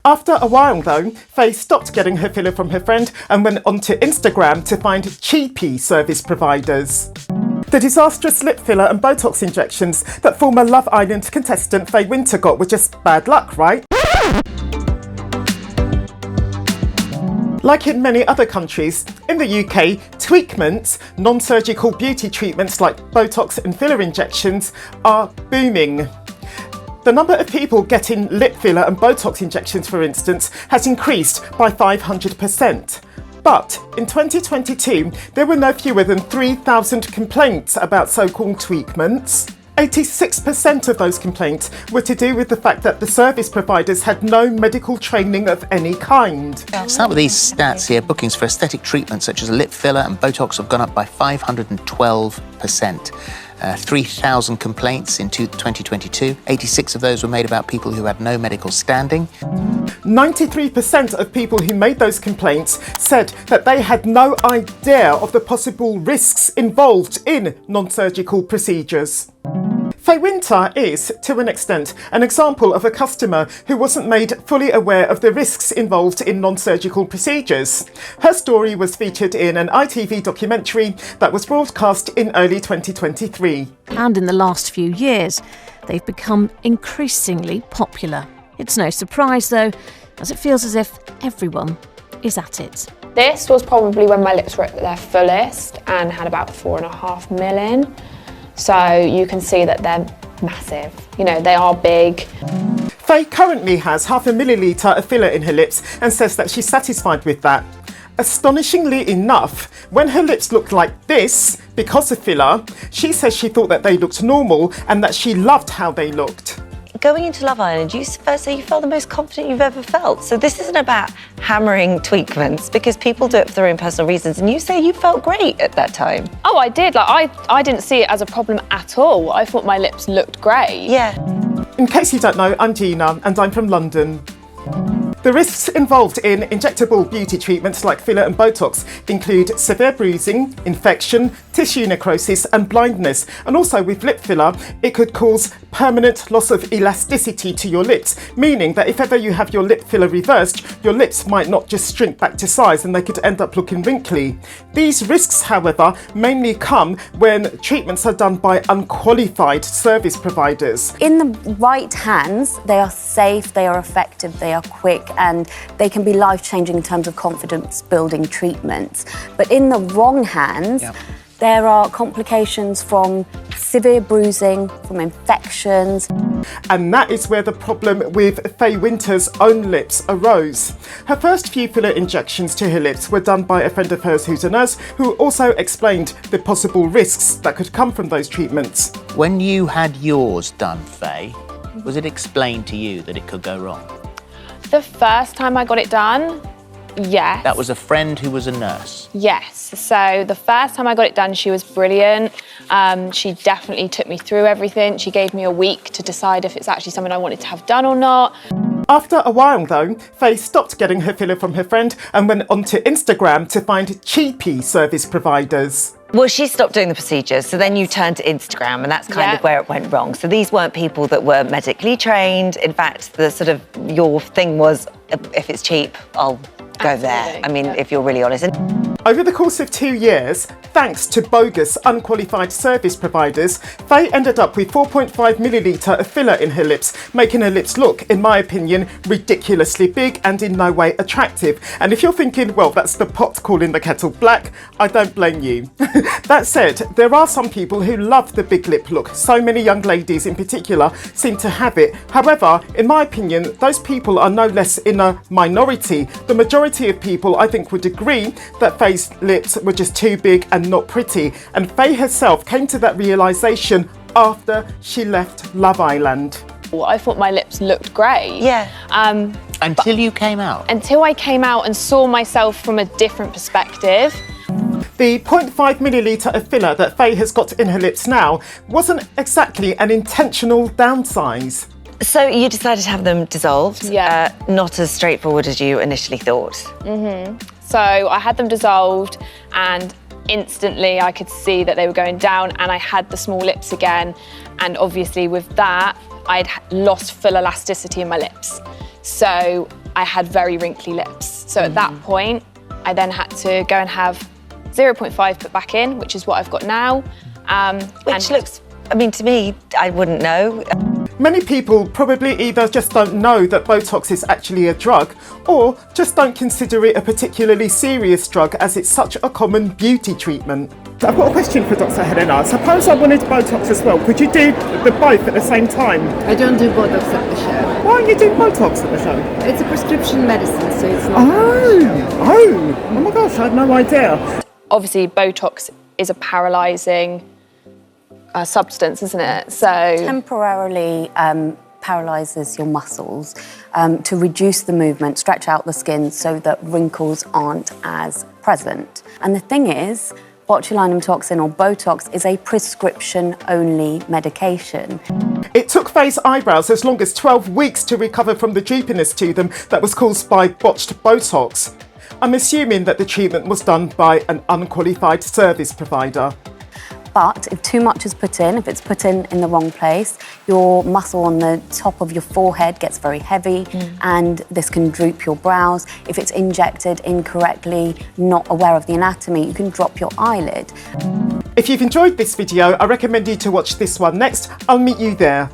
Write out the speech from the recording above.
After a while though, Faye stopped getting her filler from her friend and went onto Instagram to find cheapy service providers. The disastrous lip filler and Botox injections that former Love Island contestant Faye Winter got were just bad luck, right? Like in many other countries, in the UK, tweakments, non-surgical beauty treatments like Botox and filler injections, are booming. The number of people getting lip filler and Botox injections, for instance, has increased by 500%. But in 2022, there were no fewer than 3,000 complaints about so-called tweakments. 86% of those complaints were to do with the fact that the service providers had no medical training of any kind. Start with these stats here. Bookings for aesthetic treatments such as a lip filler and Botox have gone up by 512%. 3,000 complaints in 2022. 86 of those were made about people who had no medical standing. 93% of people who made those complaints said that they had no idea of the possible risks involved in non-surgical procedures. Faye Winter is, to an extent, an example of a customer who wasn't made fully aware of the risks involved in non-surgical procedures. Her story was featured in an ITV documentary that was broadcast in early 2023. And in the last few years, they've become increasingly popular. It's no surprise, though, as it feels as if everyone is at it. This was probably when my lips were at their fullest and had about 4.5 million. So you can see that they're massive. You know, they are big. Faye currently has 0.5 millilitre of filler in her lips and says that she's satisfied with that. Astonishingly enough, when her lips looked like this because of filler, she says she thought that they looked normal and that she loved how they looked. Going into Love Island, you first say you felt the most confident you've ever felt. So this isn't about hammering tweakments because people do it for their own personal reasons. And you say you felt great at that time. Oh, I did. I didn't see it as a problem at all. I thought my lips looked great. Yeah. In case you don't know, I'm Gina and I'm from London. The risks involved in injectable beauty treatments like filler and Botox include severe bruising, infection, tissue necrosis and blindness. And also with lip filler, it could cause permanent loss of elasticity to your lips, meaning that if ever you have your lip filler reversed, your lips might not just shrink back to size and they could end up looking wrinkly. These risks, however, mainly come when treatments are done by unqualified service providers. In the right hands, they are safe, they are effective, they are quick, and they can be life-changing in terms of confidence-building treatments. But in the wrong hands, there are complications from severe bruising, from infections. And that is where the problem with Faye Winter's own lips arose. Her first few filler injections to her lips were done by a friend of hers who's a nurse, who also explained the possible risks that could come from those treatments. When you had yours done, Faye, was it explained to you that it could go wrong? The first time I got it done, yes. That was a friend who was a nurse? Yes. So the first time I got it done, she was brilliant. She definitely took me through everything. She gave me a week to decide if it's actually something I wanted to have done or not. After a while though, Faye stopped getting her filler from her friend and went onto Instagram to find cheapy service providers. Well, she stopped doing the procedures, so then you turned to Instagram, and that's kind of where it went wrong. So these weren't people that were medically trained. In fact, the sort of your thing was, if it's cheap, I'll go there. I mean, if you're really honest. Over the course of 2 years, thanks to bogus, unqualified service providers, Faye ended up with 4.5 millilitre of filler in her lips, making her lips look, in my opinion, ridiculously big and in no way attractive. And if you're thinking, well, that's the pot calling the kettle black, I don't blame you. That said, there are some people who love the big lip look. So many young ladies in particular seem to have it. However, in my opinion, those people are no less in a minority. The majority of people, I think, would agree that Faye's lips were just too big and not pretty. And Faye herself came to that realisation after she left Love Island. I thought my lips looked great. Yeah. Until you came out? Until I came out and saw myself from a different perspective. The 0.5 millilitre of filler that Faye has got in her lips now wasn't exactly an intentional downsize. So you decided to have them dissolved? Yeah. Not as straightforward as you initially thought? So I had them dissolved and instantly I could see that they were going down and I had the small lips again. And obviously with that, I'd lost full elasticity in my lips. So I had very wrinkly lips. So at that point, I then had to go and have 0.5 put back in, which is what I've got now. Which looks, I mean, to me, I wouldn't know. Many people probably either just don't know that Botox is actually a drug, or just don't consider it a particularly serious drug as it's such a common beauty treatment. I've got a question for Dr. Helena. Suppose I wanted Botox as well. Could you do the both at the same time? I don't do Botox at the show. Why are you doing Botox at the show? It's a prescription medicine, so it's not... Oh my gosh, I had no idea. Obviously, Botox is a paralysing substance, isn't it? So Temporarily paralyses your muscles to reduce the movement, stretch out the skin so that wrinkles aren't as present. And the thing is, botulinum toxin or Botox is a prescription-only medication. It took Faye's eyebrows as long as 12 weeks to recover from the droopiness to them that was caused by botched Botox. I'm assuming that the treatment was done by an unqualified service provider. But if too much is put in, if it's put in the wrong place, your muscle on the top of your forehead gets very heavy and this can droop your brows. If it's injected incorrectly, not aware of the anatomy, you can drop your eyelid. If you've enjoyed this video, I recommend you to watch this one next. I'll meet you there.